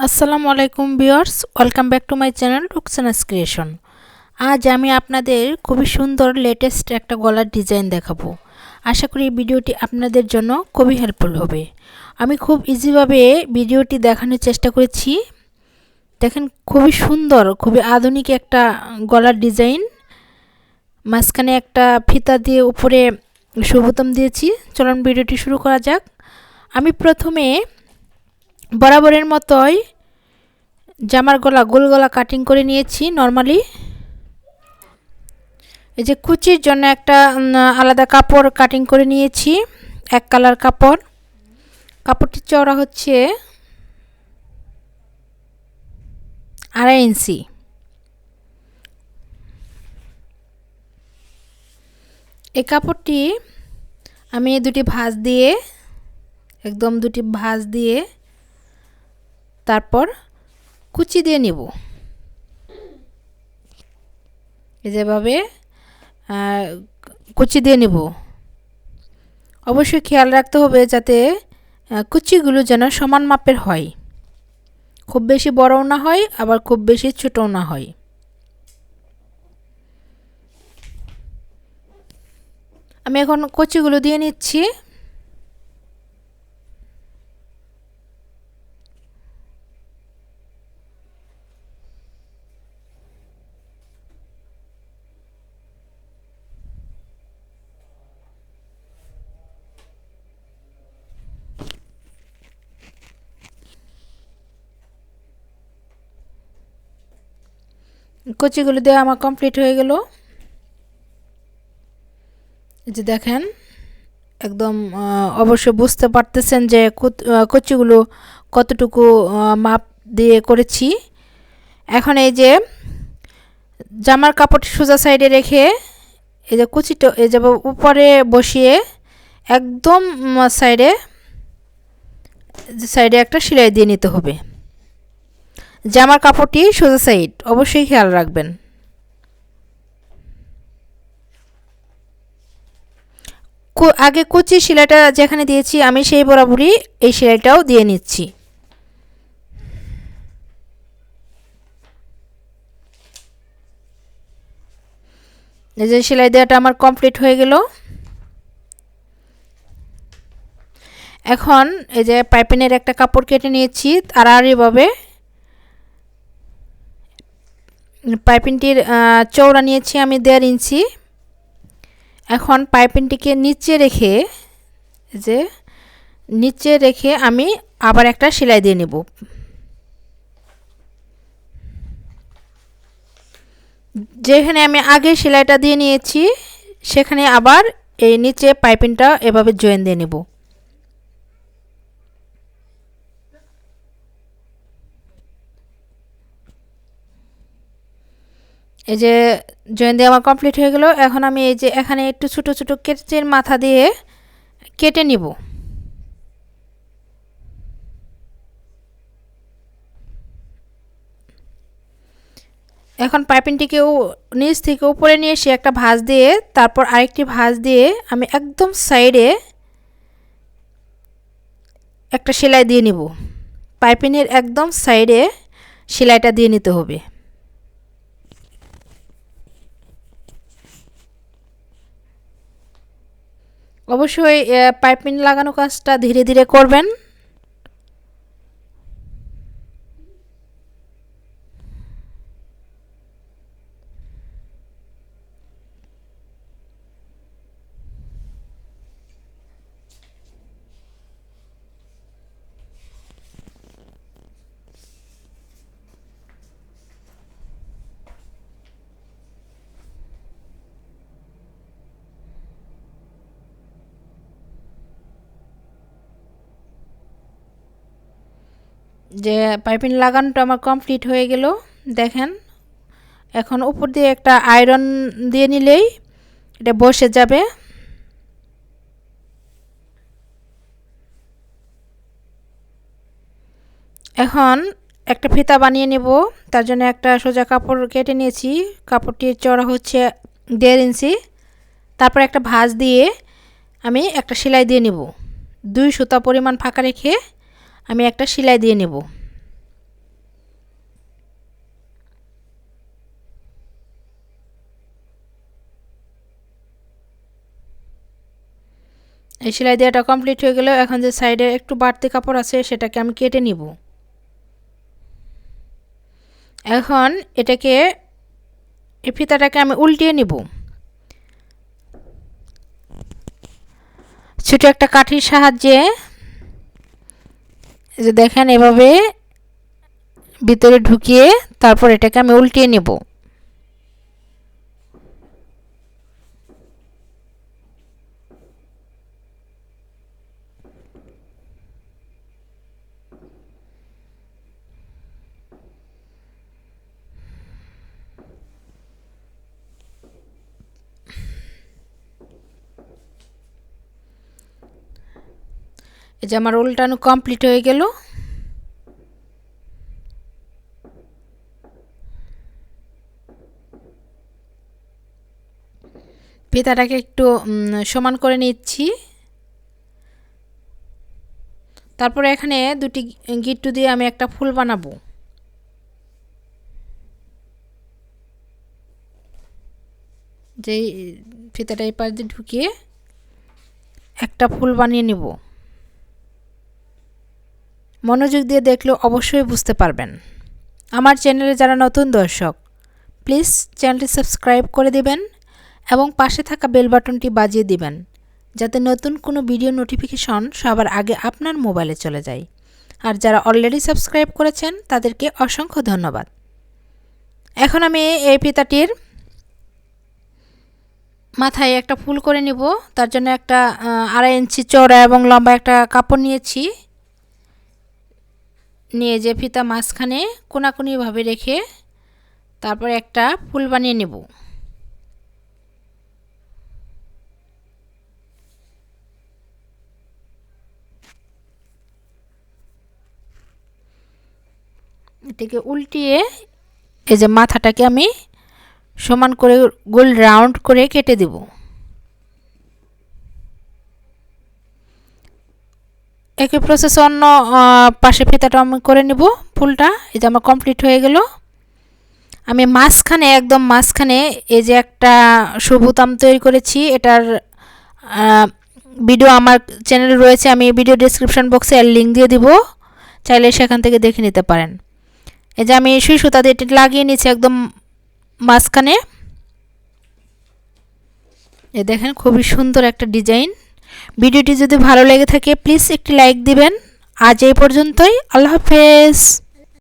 আসসালামু আলাইকুম viewers, welcome back to my channel Rukhsana's creation. আজ আমি আপনাদের খুবই সুন্দর লেটেস্ট একটা গলার ডিজাইন দেখাবো। আশা করি ভিডিওটি আপনাদের জন্য খুবই হেল্পফুল হবে। আমি খুব ইজিভাবে ভিডিওটি দেখানোর চেষ্টা করেছি। দেখেন, খুবই সুন্দর, খুবই আধুনিক একটা গলার ডিজাইন। মাঝখানে একটা ফিতা দিয়ে উপরে সুবোতাম দিয়েছি। চলুন ভিডিওটি শুরু করা যাক। আমি প্রথমে বরাবরের মতোই জামার গলা গোল গলা কাটিং করে নিয়েছি নরমালি। এই যে কুচির জন্য একটা আলাদা কাপড় কাটিং করে নিয়েছি, এক কালার কাপড়। কাপড়টির চওড়া হচ্ছে 2.5 ইঞ্চি। এই কাপড়টি আমি দুটি ভাঁজ দিয়ে, একদম দুটি ভাঁজ দিয়ে তারপর কুচি দিয়ে নিব। এই যেভাবে কুচি দিয়ে নিব। অবশ্যই খেয়াল রাখতে হবে যাতে কুচিগুলো যেন সমান মাপের হয়, খুব বেশি বড়ও না হয় আবার খুব বেশি ছোটও না হয়। আমি এখন কুচিগুলো দিয়ে নিচ্ছি। কুচিগুলো দিয়ে আমার কমপ্লিট হয়ে গেল। এই যে দেখেন, একদম অবশ্যই বুঝতে পারতেছেন যে কুচিগুলো কতটুকু মাপ দিয়ে করেছি। এখন এই যে জামার কাপড়টি সোজা সাইডে রেখে এই যে কুচিটা এই যে উপরে বসিয়ে একদম সাইডে সাইডে একটা সেলাই দিয়ে নিতে হবে। জামার কাপড়টি সোজা সাইড অবশ্যই খেয়াল রাখবেন। আগে কুচি সেলাইটা যেখানে দিয়েছি আমি সেই বরাবরই এই সেলাইটাও দিয়ে নিচ্ছি। এই যে সেলাই দেওয়াটা আমার কমপ্লিট হয়ে গেল। এখন এই যে পাইপিনের একটা কাপড় কেটে নিয়েছি আড়াআড়িভাবে। পাইপিনটির চওড়া নিয়েছি আমি 1.5 ইঞ্চি। এখন পাইপিনটিকে নিচে রেখে যে নিচে রেখে আমি আবার একটা সেলাই দিয়ে নেব। যেখানে আমি আগে সেলাইটা দিয়ে নিয়েছি সেখানে আবার এই নিচে পাইপিনটা এভাবে জয়েন দিয়ে নেব। এই যে জয়েন দিয়ে আমার কমপ্লিট হয়ে গেল। এখন আমি এই যে এখানে একটু ছোট ছোট কেচের মাথা দিয়ে কেটে নিব। এখন পাইপিংটিকেও নিচ থেকে উপরে নিয়ে এসে একটা ভাঁজ দিয়ে তারপর আরেকটি ভাঁজ দিয়ে আমি একদম সাইডে একটা সেলাই দিয়ে নিব। পাইপিংয়ের একদম সাইডে সেলাইটা দিয়ে নিতে হবে। অবশ্যই পাইপিং লাগানো কাজটা ধীরে ধীরে করবেন। যে পাইপিং লাগানোটা আমার কমপ্লিট হয়ে গেল। দেখেন, এখন উপর দিয়ে একটা আয়রন দিয়ে নিলেই এটা বসে যাবে। এখন একটা ফিতা বানিয়ে নেব। তার জন্য একটা সোজা কাপড় কেটে নিয়েছি। কাপড়টির চওড়া হচ্ছে 1.5 ইঞ্চি। তারপর একটা ভাঁজ দিয়ে আমি একটা সেলাই দিয়ে নেব। 2 সুতা পরিমাণ ফাঁকা রেখে আমি একটা সেলাই দিয়ে নেব। এই সেলাই দেওয়াটা কমপ্লিট হয়ে গেল। এখন যে সাইডে একটু বাড়তি কাপড় আছে সেটাকে আমি কেটে নিব। এখন এটাকে এই ফিতাটাকে আমি উল্টিয়ে নিব। ছোট একটা কাঠির সাহায্যে যে দেখেন এভাবে ভিতরে ঢুকিয়ে তারপর এটাকে আমি উল্টিয়ে নেব। এই যে আমার উল্টানো কমপ্লিট হয়ে গেল। ফিতাটাকে একটু সমান করে নিচ্ছি। তারপরে এখানে দুটি গিট্টু দিয়ে আমি একটা ফুল বানাবো। যেই ফিতাটা এই পাশ দিয়ে ঢুকিয়ে একটা ফুল বানিয়ে নিব। মনোযোগ দিয়ে দেখলে অবশ্যই বুঝতে পারবেন। আমার চ্যানেলে যারা নতুন দর্শক প্লিজ চ্যানেলটি সাবস্ক্রাইব করে দিবেন এবং পাশে থাকা বেল বাটনটি বাজিয়ে দিবেন যাতে নতুন কোনো ভিডিও নোটিফিকেশন সবার আগে আপনার মোবাইলে চলে যায়। আর যারা অলরেডি সাবস্ক্রাইব করেছেন তাদেরকে অসংখ্য ধন্যবাদ। এখন আমি এই ফিতাটির মাথায় একটা ফুল করে নিব। তার জন্য একটা 2.5 ইঞ্চি চওড়া এবং লম্বা একটা কাপড় নিয়েছি। নিয়ে যে ফিতা মাঝখানে কোনাকুনিভাবে রেখে তারপর একটা ফুল বানিয়ে নেব। এটাকে উল্টিয়ে এই যে মাথাটাকে আমি সমান করে গোল রাউন্ড করে কেটে দেব। একই প্রসেস অন্য পাশে ফিতাটা আমি করে নেব ফুলটা। এই যে আমার কমপ্লিট হয়ে গেল। আমি মাঝখানে একদম মাঝখানে এই যে একটা সুবোতাম তৈরি করেছি। এটার ভিডিও আমার চ্যানেলে রয়েছে, আমি ভিডিও ডেসক্রিপশন বক্সে এর লিঙ্ক দিয়ে দিব, চাইলে সেখান থেকে দেখে নিতে পারেন। এই যে আমি সুই সুতা দিয়ে এটা লাগিয়ে নিয়েছি একদম মাঝখানে। এই দেখেন খুবই সুন্দর একটা ডিজাইন। ভিডিওটি যদি ভালো লেগে থাকে প্লিজ একটি লাইক দিবেন। আজ এই পর্যন্তই। আল্লাহ হাফেজ।